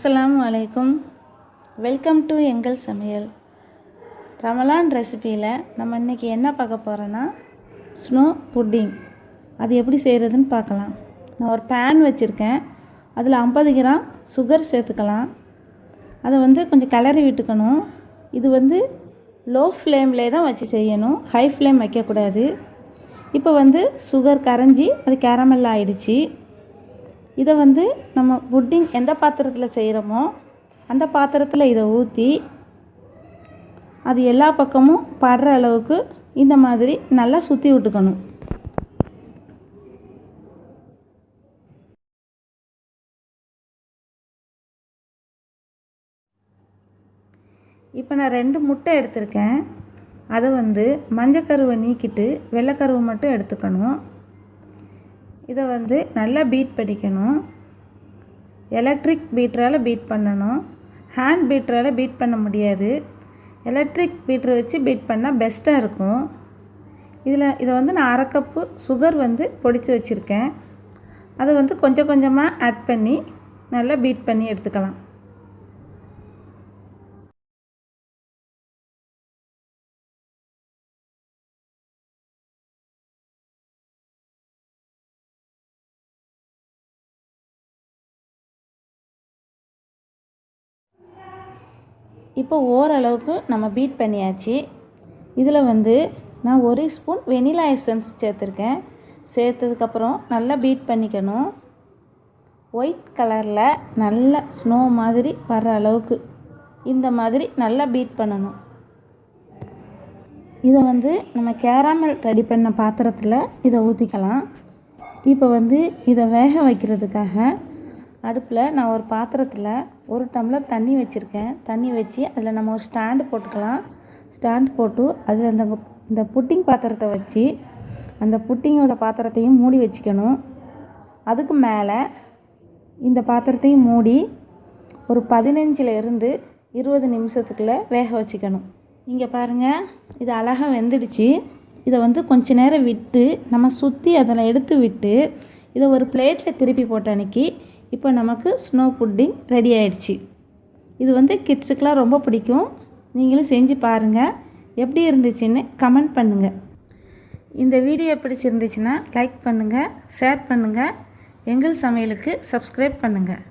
அஸ்ஸலாமு அலைக்கும். Welcome to எங்கள் சமையல். ரமலான் ரெசிபியில் நம்ம இன்றைக்கி என்ன பார்க்க போகிறோன்னா ஸ்னோ புட்டிங். அது எப்படி செய்கிறதுன்னு பார்க்கலாம். நான் ஒரு பேன் வச்சுருக்கேன். அதில் 50 கிராம் சுகர் சேர்த்துக்கலாம். அதை கொஞ்சம் கிளறி விட்டுக்கணும். இது லோ ஃப்ளேம்லே தான் வச்சு செய்யணும், ஹை ஃப்ளேம் வைக்கக்கூடாது. இப்போ சுகர் கரைஞ்சி அது கேரமல் ஆகிடுச்சு. இதை நம்ம புட்டிங் எந்த பாத்திரத்தில் செய்கிறோமோ அந்த பாத்திரத்தில் இதை ஊற்றி அது எல்லா பக்கமும் படுற அளவுக்கு இந்த மாதிரி நல்லா சுற்றி விட்டுக்கணும். இப்போ நான் 2 முட்டை எடுத்திருக்கேன். அதை மஞ்சக்கருவை நீக்கிட்டு வெள்ளைக்கருவை மட்டும் எடுத்துக்கணும். இதை நல்லா பீட் பண்ணிக்கணும். எலக்ட்ரிக் பீட்டரால் பீட் பண்ணணும். ஹேண்ட் பீட்டரால் பீட் பண்ண முடியாது. எலக்ட்ரிக் பீட்டரை வச்சு பீட் பண்ணால் பெஸ்ட்டாக இருக்கும். இதை நான் 1/2 கப்பு சுகர் பொடிச்சு வச்சுருக்கேன். அதை கொஞ்சம் கொஞ்சமாக ஆட் பண்ணி நல்லா பீட் பண்ணி எடுத்துக்கலாம். இப்போ ஓரளவுக்கு நம்ம பீட் பண்ணியாச்சு. இதில் நான் 1 ஸ்பூன் வெனிலா எசன்ஸ் சேர்த்துருக்கேன். சேர்த்ததுக்கப்புறம் நல்லா பீட் பண்ணிக்கணும். ஒயிட் கலரில் நல்ல ஸ்னோ மாதிரி வர்ற அளவுக்கு இந்த மாதிரி நல்லா பீட் பண்ணணும். இதை நம்ம கேரமல் ரெடி பண்ண பாத்திரத்தில் இதை ஊற்றிக்கலாம். இப்போ இதை வேக வைக்கிறதுக்காக அடுப்பில் நான் ஒரு பாத்திரத்தில் 1 டம்ளர் தண்ணி வச்சுருக்கேன். தண்ணி வச்சு அதில் நம்ம ஒரு ஸ்டாண்டு போட்டுக்கலாம். ஸ்டாண்ட் போட்டு அதில் இந்த புட்டிங் பாத்திரத்தை வச்சு அந்த புட்டிங்கோட பாத்திரத்தையும் மூடி வச்சுக்கணும். அதுக்கு மேலே இந்த பாத்திரத்தையும் மூடி ஒரு 15லேருந்து 20 நிமிஷத்துக்குள்ளே வேக வச்சுக்கணும். இங்கே பாருங்கள், இது அழகாக வெந்துடுச்சு. இதை கொஞ்ச நேரம் விட்டு நம்ம சுற்றி அதில் எடுத்து விட்டு இதை ஒரு பிளேட்டில் திருப்பி போட்ட அன்றைக்கி இப்போ நமக்கு ஸ்னோ புட்டிங் ரெடி ஆயிடுச்சு. இது கிட்ஸுக்கெலாம் ரொம்ப பிடிக்கும். நீங்களும் செஞ்சு பாருங்கள். எப்படி இருந்துச்சுன்னு கமெண்ட் பண்ணுங்கள். இந்த வீடியோ பிடிச்சிருந்துச்சுன்னா லைக் பண்ணுங்கள், ஷேர் பண்ணுங்கள். எங்கள் சமையலுக்கு சப்ஸ்கிரைப் பண்ணுங்கள்.